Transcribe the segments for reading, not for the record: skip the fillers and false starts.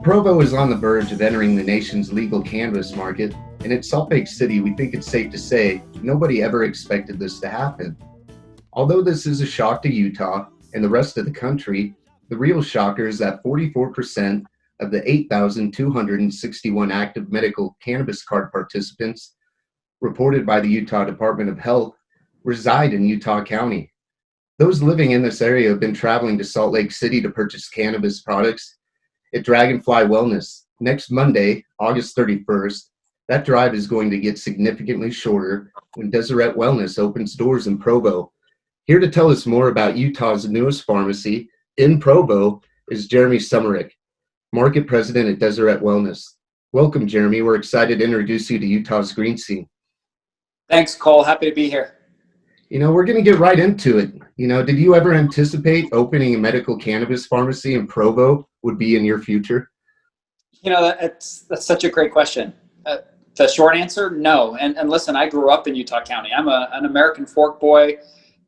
Provo is on the verge of entering the nation's legal cannabis market, and in Salt Lake City, we think it's safe to say nobody ever expected this to happen. Although this is a shock to Utah and the rest of the country, the real shocker is that 44% of the 8,261 active medical cannabis card participants reported by the Utah Department of Health reside in Utah County. Those living in this area have been traveling to Salt Lake City to purchase cannabis products at Dragonfly Wellness. Next Monday, August 31st, that drive is going to get significantly shorter when Deseret Wellness opens doors in Provo. Here to tell us more about Utah's newest pharmacy in Provo is Jeremy Sumerix, Market President at Deseret Wellness. Welcome, Jeremy. We're excited to introduce you to Utah's green scene. Thanks, Cole. Happy to be here. We're going to get right into it. Did you ever anticipate opening a medical cannabis pharmacy in Provo would be in your future? That's such a great question. The short answer, no. And listen, I grew up in Utah County. I'm an American Fork boy,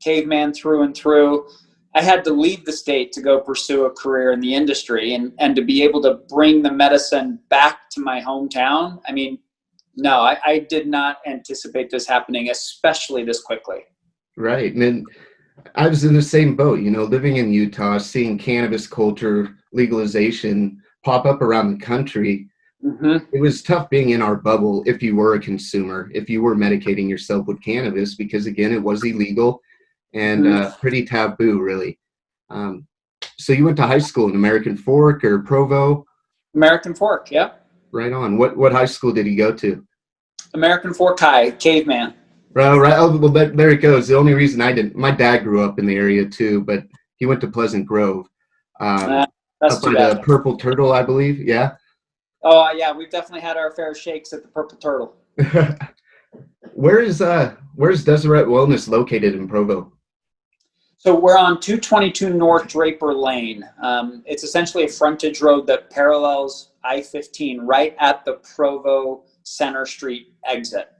caveman through and through. I had to leave the state to go pursue a career in the industry and to be able to bring the medicine back to my hometown. No, I did not anticipate this happening, especially this quickly. Right. And then I was in the same boat, living in Utah, seeing cannabis culture legalization pop up around the country. Mm-hmm. It was tough being in our bubble if you were a consumer, if you were medicating yourself with cannabis, because again, it was illegal and pretty taboo, really. So you went to high school in American Fork or Provo? American Fork, yeah. Right on. What high school did you go to? American Fork High, caveman. Right. Oh, well, there it goes. The only reason I didn't, my dad grew up in the area too, but he went to Pleasant Grove. That's up too by bad. the Purple Turtle, I believe. Yeah. Oh yeah, we've definitely had our fair shakes at the Purple Turtle. Where's Deseret Wellness located in Provo? So we're on 222 North Draper Lane. It's essentially a frontage road that parallels I-15 right at the Provo Center Street exit.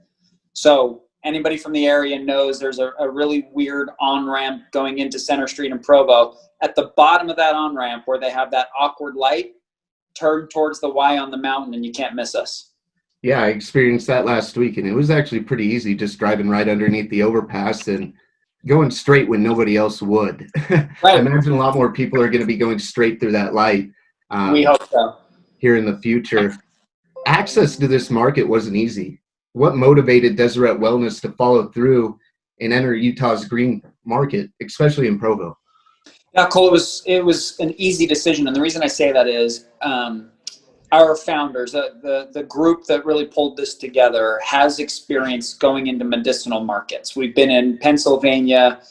So anybody from the area knows there's a really weird on-ramp going into Center Street in Provo. At the bottom of that on-ramp where they have that awkward light, turn towards the Y on the mountain and you can't miss us. Yeah, I experienced that last week and it was actually pretty easy just driving right underneath the overpass and going straight when nobody else would. Right. I imagine a lot more people are going to be going straight through that light. We hope so. Here in the future. Access to this market wasn't easy. What motivated Deseret Wellness to follow through and enter Utah's green market, especially in Provo? Yeah, Cole, it was an easy decision. And the reason I say that is our founders, the group that really pulled this together, has experience going into medicinal markets. We've been in Pennsylvania.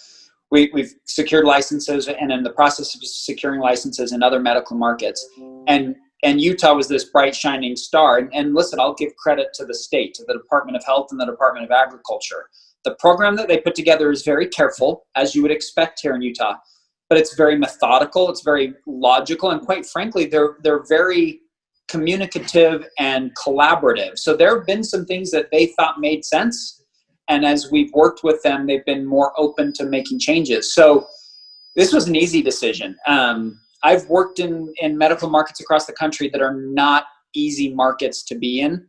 We've secured licenses and in the process of securing licenses in other medical markets. And Utah was this bright, shining star. And listen, I'll give credit to the state, to the Department of Health and the Department of Agriculture. The program that they put together is very careful, as you would expect here in Utah, but it's very methodical, it's very logical, and quite frankly, they're very communicative and collaborative. So there have been some things that they thought made sense, and as we've worked with them, they've been more open to making changes. So this was an easy decision. I've worked in medical markets across the country that are not easy markets to be in,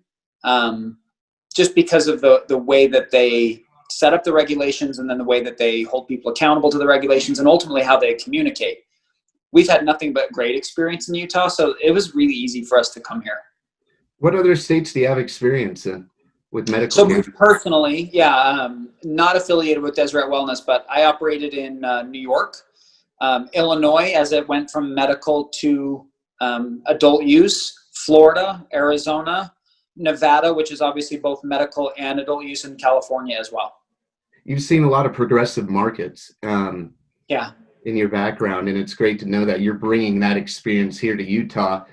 just because of the way that they set up the regulations and then the way that they hold people accountable to the regulations and ultimately how they communicate. We've had nothing but great experience in Utah, so it was really easy for us to come here. What other states do you have experience in with medical? So me personally, not affiliated with Deseret Wellness, but I operated in New York, Illinois, as it went from medical to adult use, Florida, Arizona, Nevada, which is obviously both medical and adult use, in California as well. You've seen a lot of progressive markets in your background, and it's great to know that you're bringing that experience here to Utah.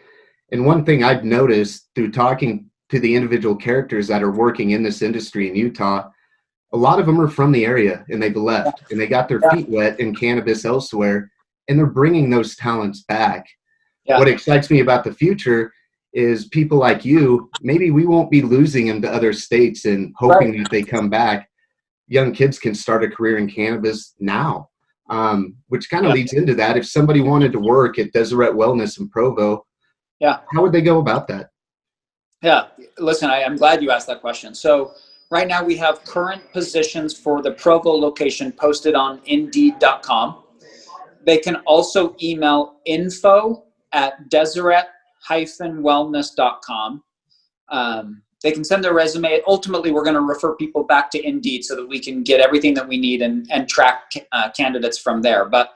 And one thing I've noticed through talking to the individual characters that are working in this industry in Utah, a lot of them are from the area and they've left and they got their feet wet in cannabis elsewhere, and they're bringing those talents back. Yeah. What excites me about the future is people like you, maybe we won't be losing them to other states and hoping that they come back. Young kids can start a career in cannabis now, which kind of leads into that. If somebody wanted to work at Deseret Wellness in Provo, Yeah. How would they go about that? Yeah. Listen, I'm glad you asked that question. So right now we have current positions for the Provo location posted on Indeed.com. They can also email info@deseret-wellness.com. They can send their resume. Ultimately, we're going to refer people back to Indeed so that we can get everything that we need and track candidates from there. But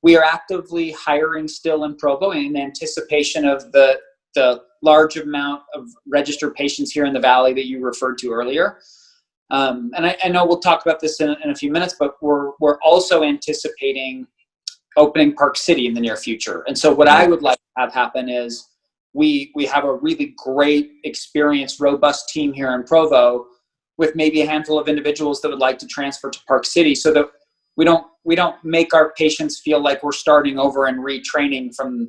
we are actively hiring still in Provo in anticipation of the large amount of registered patients here in the Valley that you referred to earlier. And I know we'll talk about this in a few minutes, but we're also anticipating opening Park City in the near future. And so what I would like to have happen is we have a really great, experienced, robust team here in Provo with maybe a handful of individuals that would like to transfer to Park City, so that we don't make our patients feel like we're starting over and retraining from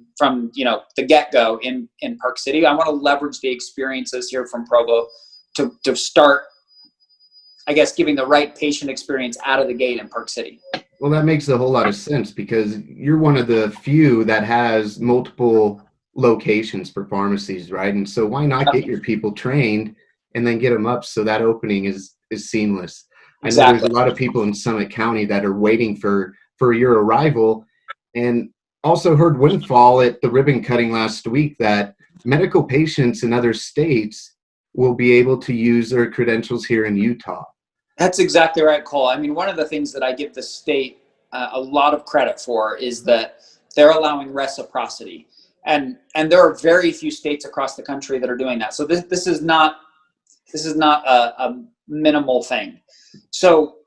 the get-go in Park City. I want to leverage the experiences here from Provo to start, I guess, giving the right patient experience out of the gate in Park City. Well, that makes a whole lot of sense, because you're one of the few that has multiple locations for pharmacies, right? And so why not get your people trained and then get them up so that opening is seamless? I know there's a lot of people in Summit County that are waiting for your arrival, and also heard windfall at the ribbon cutting last week that medical patients in other states will be able to use their credentials here in Utah. That's exactly right, Cole. I mean, one of the things that I give the state a lot of credit for is that they're allowing reciprocity. And there are very few states across the country that are doing that. So this is not a minimal thing. So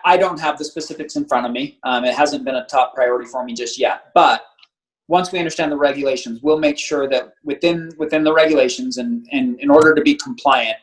I don't have the specifics in front of me. It hasn't been a top priority for me just yet. But once we understand the regulations, we'll make sure that within the regulations and in order to be compliant,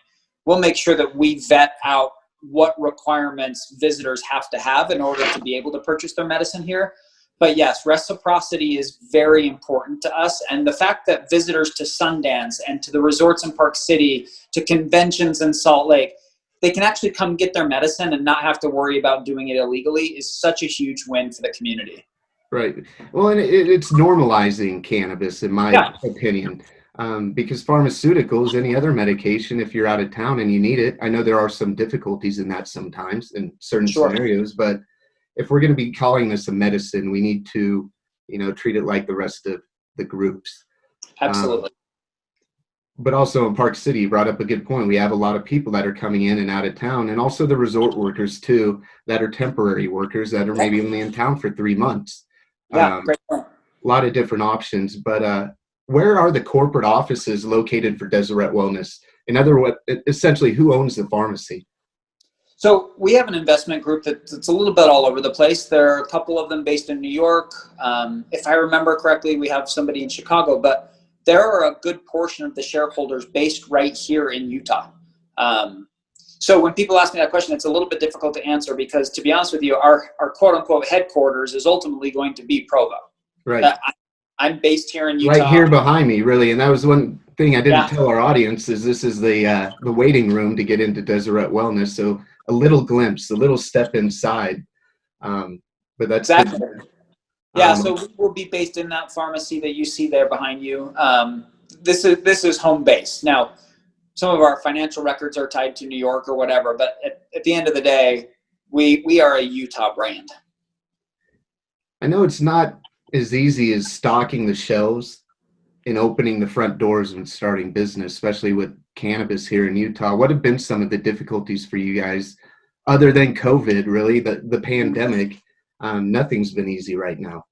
we'll make sure that we vet out what requirements visitors have to have in order to be able to purchase their medicine here. But yes, reciprocity is very important to us. And the fact that visitors to Sundance and to the resorts in Park City, to conventions in Salt Lake, they can actually come get their medicine and not have to worry about doing it illegally is such a huge win for the community. Right. Well, and it's normalizing cannabis, in my opinion, because pharmaceuticals, any other medication, if you're out of town and you need it, I know there are some difficulties in that sometimes in certain scenarios, but if we're going to be calling this a medicine, we need to, treat it like the rest of the groups. Absolutely. But also in Park City, you brought up a good point. We have a lot of people that are coming in and out of town, and also the resort workers too, that are temporary workers that are maybe only in town for 3 months. Great point. A lot of different options, but where are the corporate offices located for Deseret Wellness? In other words, essentially, who owns the pharmacy? So we have an investment group that's a little bit all over the place. There are a couple of them based in New York. If I remember correctly, we have somebody in Chicago, but there are a good portion of the shareholders based right here in Utah. So when people ask me that question, it's a little bit difficult to answer because, to be honest with you, our quote-unquote headquarters is ultimately going to be Provo. Right. I'm based here in Utah. Right here behind me, really. And that was one thing I didn't tell our audience is this is the waiting room to get into Deseret Wellness. So a little glimpse, a little step inside. But that's exactly. Good. So we will be based in that pharmacy that you see there behind you. This is home base. Now, some of our financial records are tied to New York or whatever, but at the end of the day, we are a Utah brand. I know it's not as easy as stocking the shelves and opening the front doors and starting business, especially with cannabis here in Utah. What have been some of the difficulties for you guys, other than COVID, really, the pandemic? Nothing's been easy right now.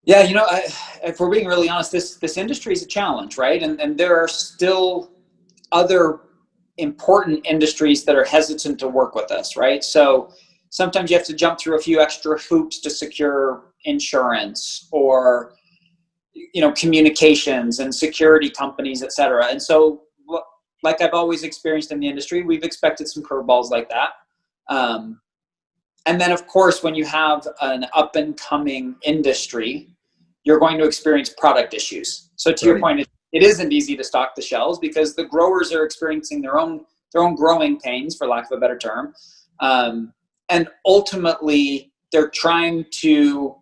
Yeah, if we're being really honest, this industry is a challenge, right? And there are still other important industries that are hesitant to work with us, right? So sometimes you have to jump through a few extra hoops to secure insurance or, communications and security companies, et cetera. And so, like I've always experienced in the industry, we've expected some curveballs like that. And then, of course, when you have an up-and-coming industry, you're going to experience product issues. So to your point, it isn't easy to stock the shelves because the growers are experiencing their own growing pains, for lack of a better term. And ultimately, they're trying to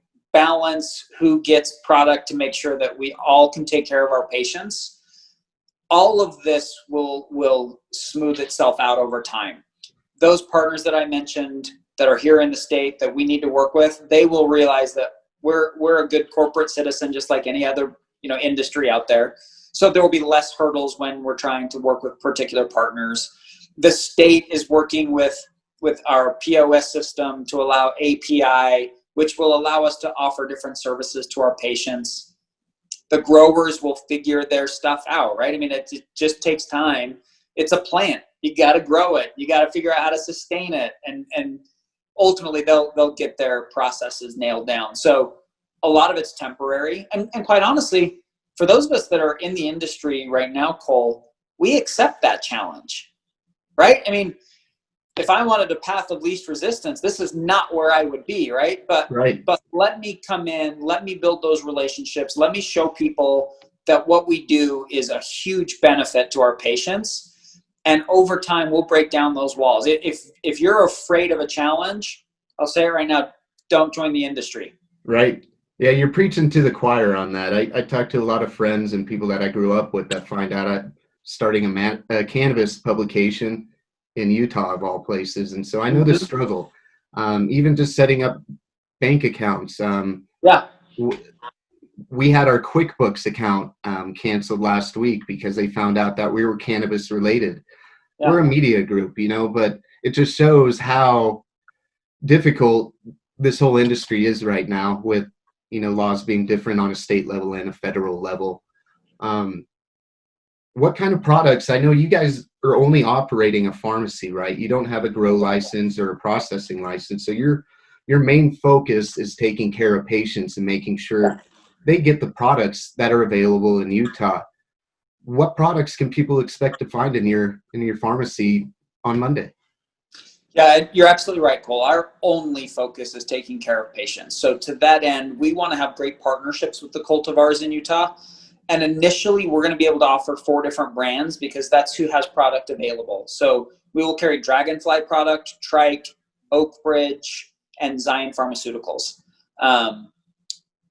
balance who gets product to make sure that we all can take care of our patients, all of this will smooth itself out over time. Those partners that I mentioned that are here in the state that we need to work with, they will realize that we're a good corporate citizen, just like any other, industry out there. So there will be less hurdles when we're trying to work with particular partners. The state is working with our POS system to allow API, which will allow us to offer different services to our patients. The growers will figure their stuff out, right? I mean, it just takes time. It's a plant. You got to grow it. You got to figure out how to sustain it. And ultimately, they'll get their processes nailed down. So a lot of it's temporary. And quite honestly, for those of us that are in the industry right now, Cole, we accept that challenge, right? I mean, if I wanted a path of least resistance, this is not where I would be, right? But let me come in, let me build those relationships, let me show people that what we do is a huge benefit to our patients. And over time, we'll break down those walls. If you're afraid of a challenge, I'll say it right now, don't join the industry. Right. Yeah, you're preaching to the choir on that. I talked to a lot of friends and people that I grew up with that find out I'm starting a cannabis publication in Utah, of all places. And so I know the struggle, even just setting up bank accounts. We had our QuickBooks account canceled last week because they found out that we were cannabis related. Yeah. We're a media group, but it just shows how difficult this whole industry is right now with, laws being different on a state level and a federal level. What kind of products? I know you guys are only operating a pharmacy, right? You don't have a grow license or a processing license. So your main focus is taking care of patients and making sure they get the products that are available in Utah. What products can people expect to find in your pharmacy on Monday? Yeah, you're absolutely right, Cole. Our only focus is taking care of patients. So to that end, we want to have great partnerships with the cultivars in Utah. And initially, we're going to be able to offer 4 different brands because that's who has product available. So we will carry Dragonfly product, Trike, Oak Ridge, and Zion Pharmaceuticals.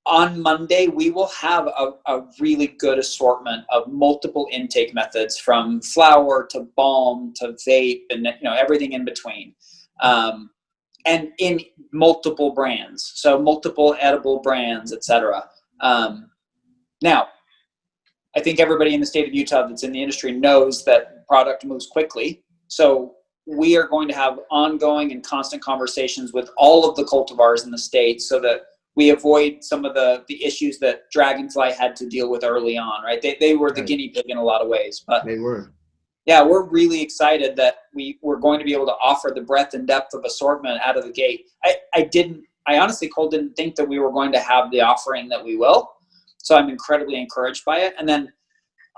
On Monday, we will have a really good assortment of multiple intake methods, from flower to balm to vape and everything in between, and in multiple brands, so multiple edible brands, etc. Now, I think everybody in the state of Utah that's in the industry knows that product moves quickly. So we are going to have ongoing and constant conversations with all of the cultivars in the state so that we avoid some of the issues that Dragonfly had to deal with early on, right? They were the guinea pig in a lot of ways. But they were. Yeah, we're really excited that we're going to be able to offer the breadth and depth of assortment out of the gate. I honestly, Cole, didn't think that we were going to have the offering that we will. So I'm incredibly encouraged by it. And then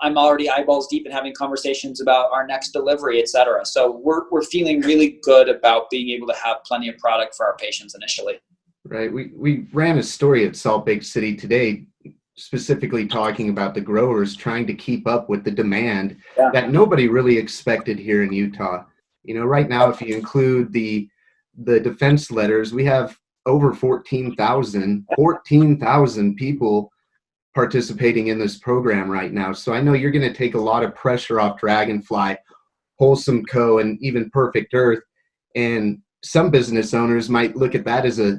I'm already eyeballs deep in having conversations about our next delivery, et cetera. So we're feeling really good about being able to have plenty of product for our patients initially. Right. We ran a story at Salt Lake City today, specifically talking about the growers trying to keep up with the demand that nobody really expected here in Utah. Right now, if you include the defense letters, we have over 14,000 people participating in this program right now. So I know you're going to take a lot of pressure off Dragonfly, Wholesome Co., and even Perfect Earth. And some business owners might look at that as a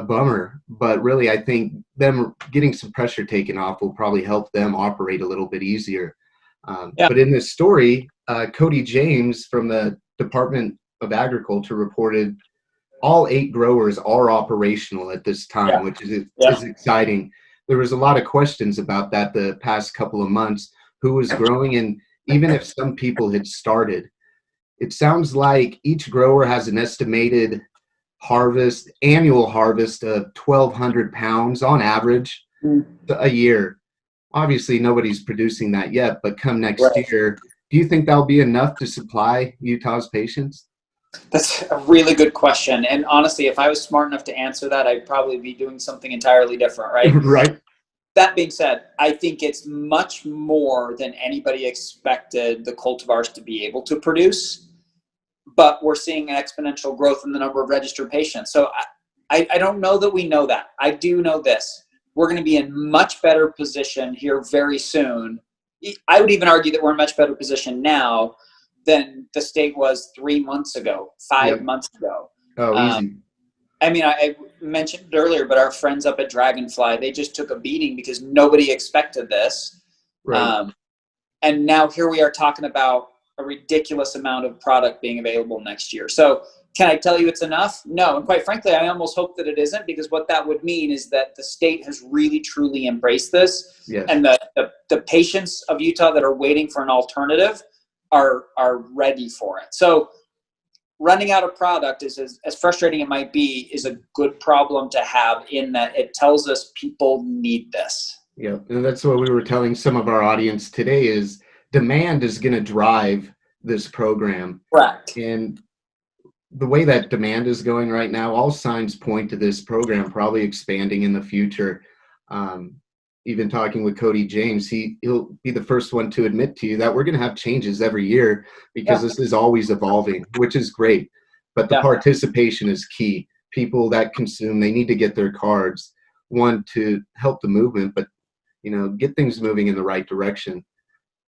bummer, but really I think them getting some pressure taken off will probably help them operate a little bit easier. But in this story, Cody James from the Department of Agriculture reported all 8 growers are operational at this time, which is exciting. There was a lot of questions about that the past couple of months, who was growing, and even if some people had started. It sounds like each grower has an estimated annual harvest of 1,200 pounds on average a year. Obviously, nobody's producing that yet, but come next year, do you think that'll be enough to supply Utah's patients? That's a really good question. And honestly, if I was smart enough to answer that, I'd probably be doing something entirely different, right? Right. That being said, I think it's much more than anybody expected the cultivars to be able to produce. But we're seeing exponential growth in the number of registered patients. So I don't know that we know that. I do know this. We're going to be in much better position here very soon. I would even argue that we're in much better position now than the state was 3 months ago, 5 months ago. Oh, easy. I mean, I mentioned it earlier, but our friends up at Dragonfly, they just took a beating because nobody expected this. Right. And now here we are talking about a ridiculous amount of product being available next year. So can I tell you it's enough? No. And quite frankly, I almost hope that it isn't, because what that would mean is that the state has really, truly embraced this. Yes. And the patients of Utah that are waiting for an alternative are ready for it. So running out of product is, as frustrating it might be, is a good problem to have, in that it tells us people need this. Yeah. And that's what we were telling some of our audience today, is demand is going to drive this program. Correct. And the way that demand is going right now, all signs point to this program probably expanding in the future. Even talking with Cody James, he'll be the first one to admit to you that we're going to have changes every year, because this is always evolving, which is great. But the participation is key. People that consume, they need to get their cards, one, to help the movement, but get things moving in the right direction.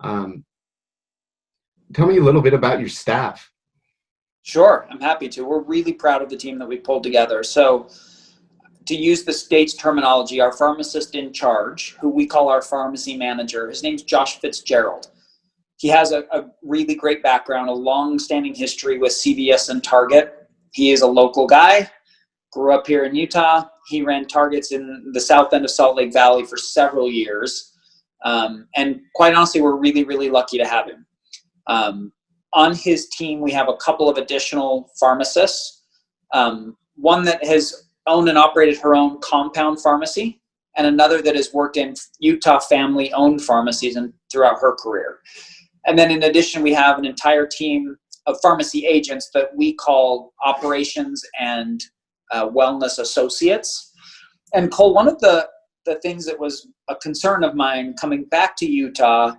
Tell me a little bit about your staff. Sure, I'm happy to. We're really proud of the team that we pulled together. So, to use the state's terminology, our pharmacist in charge, who we call our pharmacy manager, his name's Josh Fitzgerald. He has a really great background, a long-standing history with CVS and Target. He is a local guy, grew up here in Utah. He ran Targets in the south end of Salt Lake Valley for several years. And quite honestly, we're really, really lucky to have him. On his team, we have a couple of additional pharmacists. One that has owned and operated her own compound pharmacy, and another that has worked in Utah family-owned pharmacies and throughout her career. And then in addition, we have an entire team of pharmacy agents that we call operations and wellness associates. And Cole, one of the things that was a concern of mine coming back to Utah,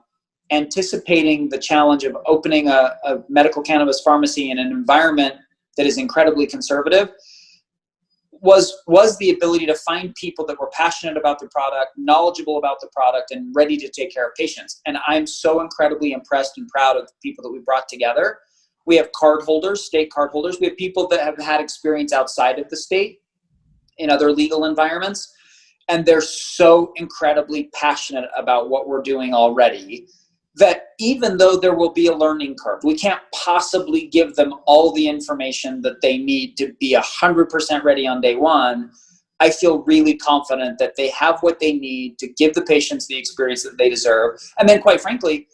anticipating the challenge of opening a medical cannabis pharmacy in an environment that is incredibly conservative, was the ability to find people that were passionate about the product, knowledgeable about the product, and ready to take care of patients. And I'm so incredibly impressed and proud of the people that we brought together. We have card holders, state card holders. We have people that have had experience outside of the state in other legal environments. And they're so incredibly passionate about what we're doing already, that even though there will be a learning curve, we can't possibly give them all the information that they need to be 100% ready on day one. I feel really confident that they have what they need to give the patients the experience that they deserve. And then quite frankly,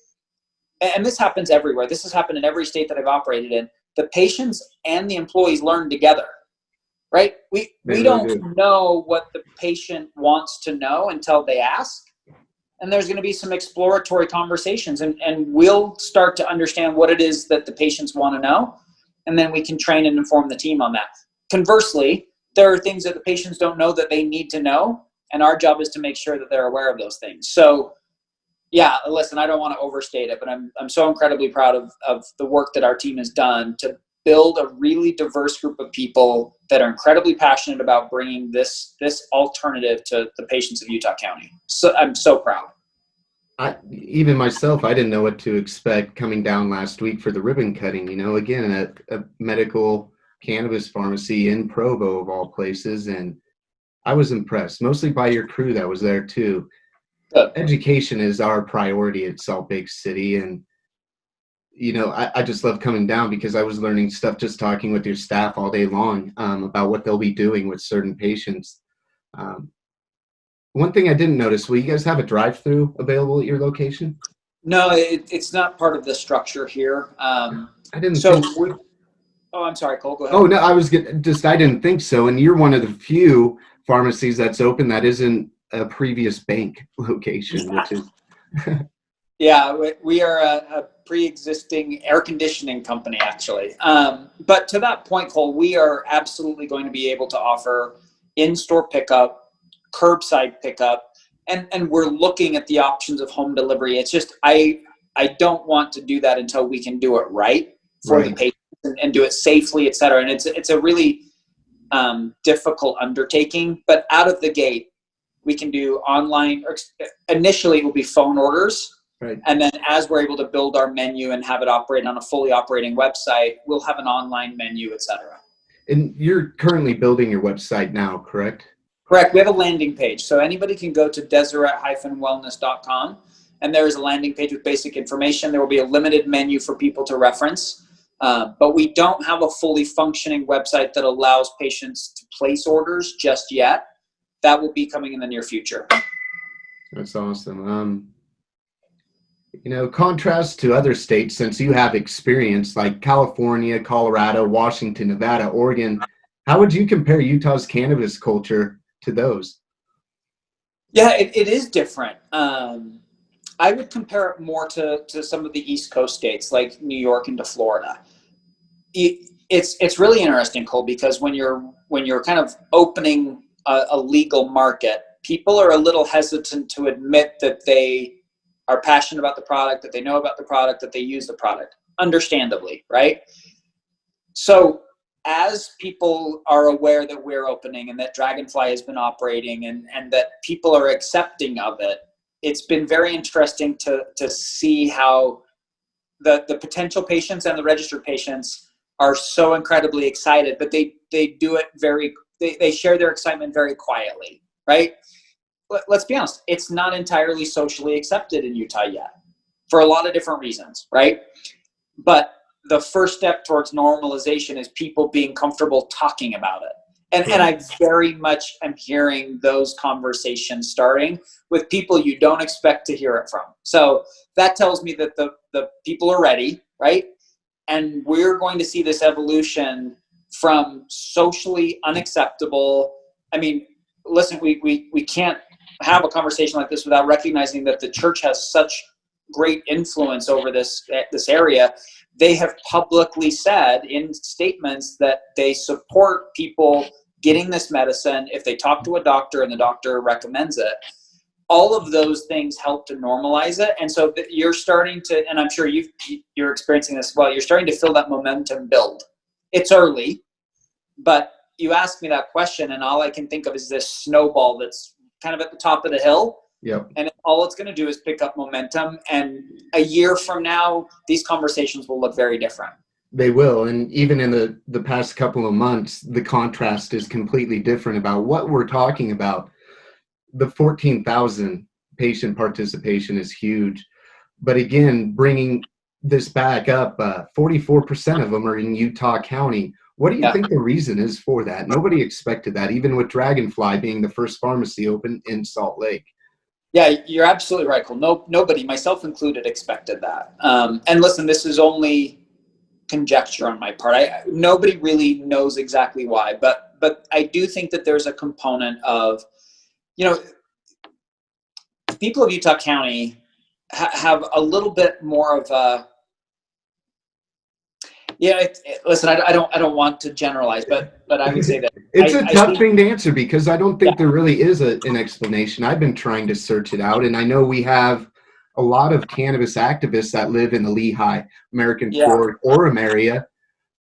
and this happens everywhere, this has happened in every state that I've operated in, the patients and the employees learn together, right? We don't know what the patient wants to know until they ask. And there's going to be some exploratory conversations, and we'll start to understand what it is that the patients want to know. And then we can train and inform the team on that. Conversely, there are things that the patients don't know that they need to know. And our job is to make sure that they're aware of those things. So yeah, listen, I don't want to overstate it, but I'm so incredibly proud of the work that our team has done to build a really diverse group of people that are incredibly passionate about bringing this alternative to the patients of Utah County. So I'm so proud. Even myself, I didn't know what to expect coming down last week for the ribbon cutting. Again, at a medical cannabis pharmacy in Provo, of all places, and I was impressed, mostly by your crew that was there too. Good. Education is our priority at Salt Lake City, and I just love coming down because I was learning stuff just talking with your staff all day long about what they'll be doing with certain patients. One thing I didn't notice, will you guys have a drive-through available at your location? No, it's not part of the structure here. I didn't. I'm sorry, Cole, go ahead. Oh, no, I didn't think so. And you're one of the few pharmacies that's open that isn't a previous bank location, which is... Yeah, we are a pre-existing air conditioning company, actually. But to that point, Cole, we are absolutely going to be able to offer in-store pickup, curbside pickup, and we're looking at the options of home delivery. It's just I don't want to do that until we can do it right for the patient and do it safely, et cetera. And it's a really difficult undertaking, but out of the gate, we can do online, or initially it will be phone orders. Right. And then as we're able to build our menu and have it operate on a fully operating website, we'll have an online menu, etc. And you're currently building your website now, correct? Correct. We have a landing page. So anybody can go to deseret-wellness.com, and there is a landing page with basic information. There will be a limited menu for people to reference. But we don't have a fully functioning website that allows patients to place orders just yet. That will be coming in the near future. That's awesome. Contrast to other states, since you have experience like California, Colorado, Washington, Nevada, Oregon, how would you compare Utah's cannabis culture to those? Yeah, it is different. I would compare it more to some of the East Coast states like New York and to Florida. It's really interesting, Cole, because when you're kind of opening a legal market, people are a little hesitant to admit that they are passionate about the product, that they know about the product, that they use the product, understandably, right? So as people are aware that we're opening and that Dragonfly has been operating and that people are accepting of it, it's been very interesting to see how the potential patients and the registered patients are so incredibly excited, but they do it they share their excitement very quietly, right? Let's be honest, it's not entirely socially accepted in Utah yet for a lot of different reasons, right? But the first step towards normalization is people being comfortable talking about it. And I very much am hearing those conversations starting with people you don't expect to hear it from. So that tells me that the people are ready, right? And we're going to see this evolution from socially unacceptable. I mean, listen, we can't have a conversation like this without recognizing that the church has such great influence over this area. They have publicly said in statements that they support people getting this medicine if they talk to a doctor and the doctor recommends it. All of those things help to normalize it. And so you're starting to, and I'm sure you're experiencing this as well, you're starting to feel that momentum build. It's early, but you asked me that question and all I can think of is this snowball that's kind of at the top of the hill. Yep. And all it's going to do is pick up momentum. And a year from now, these conversations will look very different. They will. And even in the past couple of months, the contrast is completely different about what we're talking about. The 14,000 patient participation is huge. But again, bringing this back up, 44% of them are in Utah County. What do you think the reason is for that? Nobody expected that, even with Dragonfly being the first pharmacy open in Salt Lake. Yeah, you're absolutely right, Cole. Nobody, myself included, expected that. And listen, this is only conjecture on my part. Nobody really knows exactly why, but I do think that there's a component of, people of Utah County have a little bit more of a, listen, I don't want to generalize, but I would say that it's a tough thing to answer because I don't think there really is an explanation. I've been trying to search it out, and I know we have a lot of cannabis activists that live in the Lehigh, American Fork, Orem area,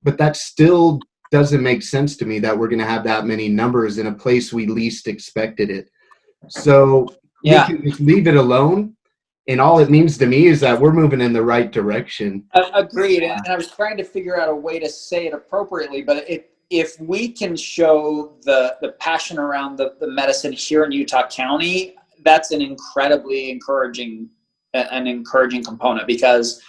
but that still doesn't make sense to me that we're going to have that many numbers in a place we least expected it. So we can just leave it alone. And all it means to me is that we're moving in the right direction. Agreed. And I was trying to figure out a way to say it appropriately, but if we can show the passion around the medicine here in Utah County, that's an incredibly encouraging component, because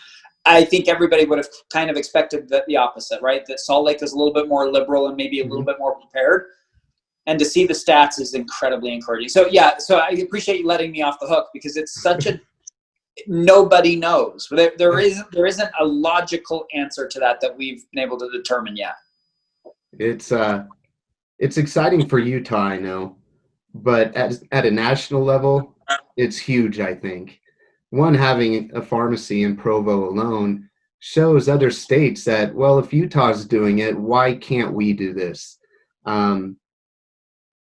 I think everybody would have kind of expected the opposite, right? That Salt Lake is a little bit more liberal and maybe a little bit more prepared. And to see the stats is incredibly encouraging. So I appreciate you letting me off the hook, because it's such a nobody knows. There isn't a logical answer to that we've been able to determine yet. It's exciting for Utah, I know, but at a national level, it's huge. I think having a pharmacy in Provo alone shows other states that, well, if Utah's doing it, why can't we do this?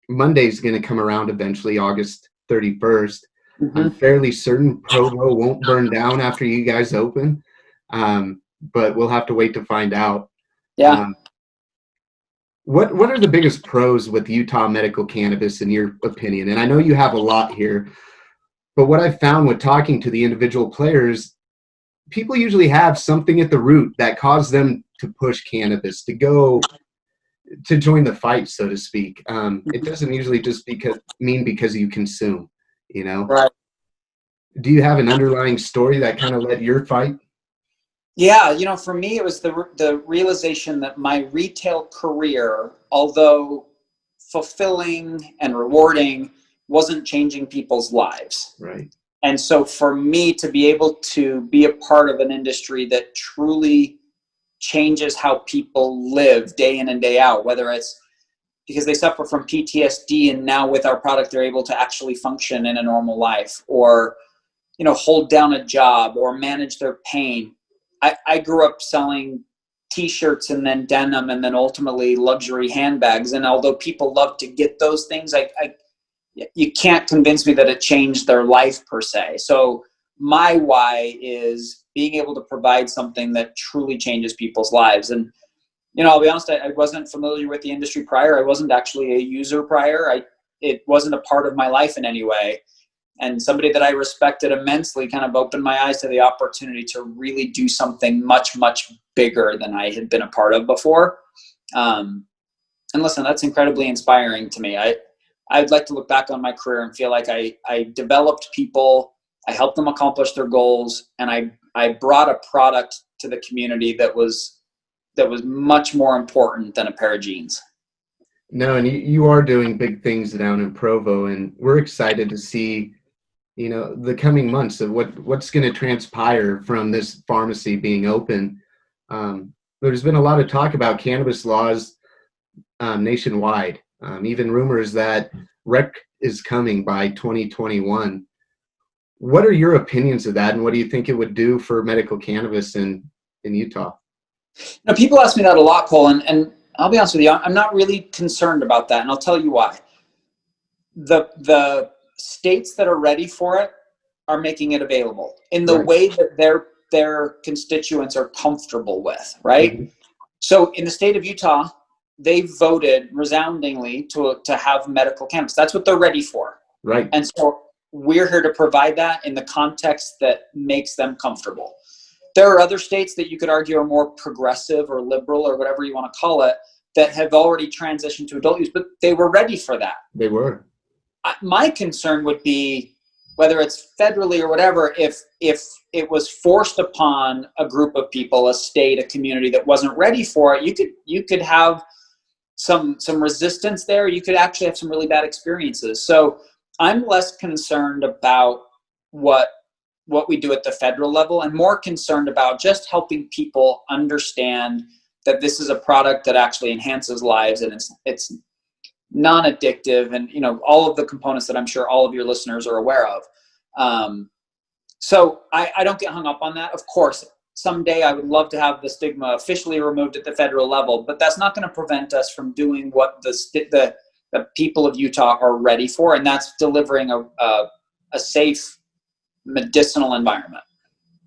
Monday's going to come around eventually, August 31st. Mm-hmm. I'm fairly certain Provo won't burn down after you guys open, but we'll have to wait to find out. Yeah. What are the biggest pros with Utah medical cannabis in your opinion? And I know you have a lot here, but what I've found with talking to the individual players, people usually have something at the root that caused them to push cannabis, to go to join the fight, so to speak. It doesn't usually just because you consume, you know? Right. Do you have an underlying story that kind of led your fight? Yeah, for me, it was the realization that my retail career, although fulfilling and rewarding, wasn't changing people's lives. Right. And so for me to be able to be a part of an industry that truly changes how people live day in and day out, whether it's because they suffer from PTSD and now with our product, they're able to actually function in a normal life, or, hold down a job or manage their pain. I grew up selling t-shirts and then denim and then ultimately luxury handbags. And although people love to get those things, you can't convince me that it changed their life per se. So my why is being able to provide something that truly changes people's lives. And, I'll be honest, I wasn't familiar with the industry prior. I wasn't actually a user prior. It wasn't a part of my life in any way. And somebody that I respected immensely kind of opened my eyes to the opportunity to really do something much, much bigger than I had been a part of before. And listen, that's incredibly inspiring to me. I'd like to look back on my career and feel like I developed people, I helped them accomplish their goals, and I brought a product to the community that was much more important than a pair of jeans. No, and you are doing big things down in Provo, and we're excited to see, the coming months of what's going to transpire from this pharmacy being open. There's been a lot of talk about cannabis laws nationwide, even rumors that rec is coming by 2021. What are your opinions of that, and what do you think it would do for medical cannabis in Utah? Now, people ask me that a lot, Cole, and I'll be honest with you, I'm not really concerned about that, and I'll tell you why. The states that are ready for it are making it available in the way that their constituents are comfortable with, right? Mm-hmm. So in the state of Utah, they voted resoundingly to have medical cannabis. That's what they're ready for. Right. And so we're here to provide that in the context that makes them comfortable. There are other states that you could argue are more progressive or liberal or whatever you want to call it that have already transitioned to adult use, but they were ready for that. They were. My concern would be whether it's federally or whatever, if it was forced upon a group of people, a state, a community that wasn't ready for it, you could have some resistance there. You could actually have some really bad experiences. So I'm less concerned about what we do at the federal level and more concerned about just helping people understand that this is a product that actually enhances lives and it's non-addictive and all of the components that I'm sure all of your listeners are aware of. So I don't get hung up on that. Of course, someday I would love to have the stigma officially removed at the federal level, but that's not going to prevent us from doing what the people of Utah are ready for, and that's delivering a safe medicinal environment.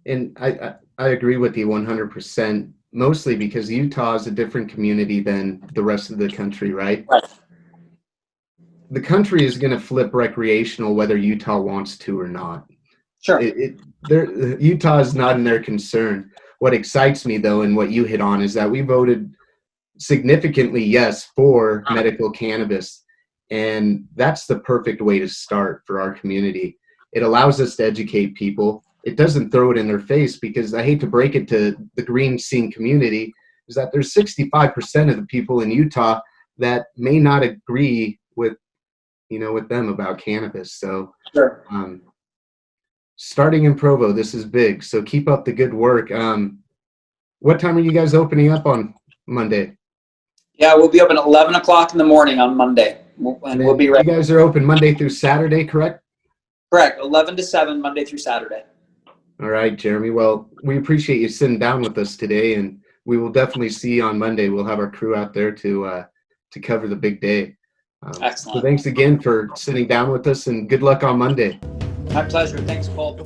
And I agree with you 100%, mostly because Utah is a different community than the rest of the country, right? Right. The country is going to flip recreational whether Utah wants to or not. Sure. Utah is not in their concern. What excites me, though, and what you hit on is that we voted significantly yes for medical cannabis. And that's the perfect way to start for our community. It allows us to educate people. It doesn't throw it in their face, because I hate to break it to the green scene community, is that there's 65% of the people in Utah that may not agree with them about cannabis. So sure. Starting in Provo, this is big. So keep up the good work. What time are you guys opening up on Monday? Yeah, we'll be open at 11 o'clock in the morning on Monday. And we'll be ready. You guys are open Monday through Saturday, correct? Correct. 11 to 7, Monday through Saturday. All right, Jeremy. Well, we appreciate you sitting down with us today, and we will definitely see you on Monday. We'll have our crew out there to cover the big day. Excellent. So thanks again for sitting down with us, and good luck on Monday. My pleasure. Thanks, Cole.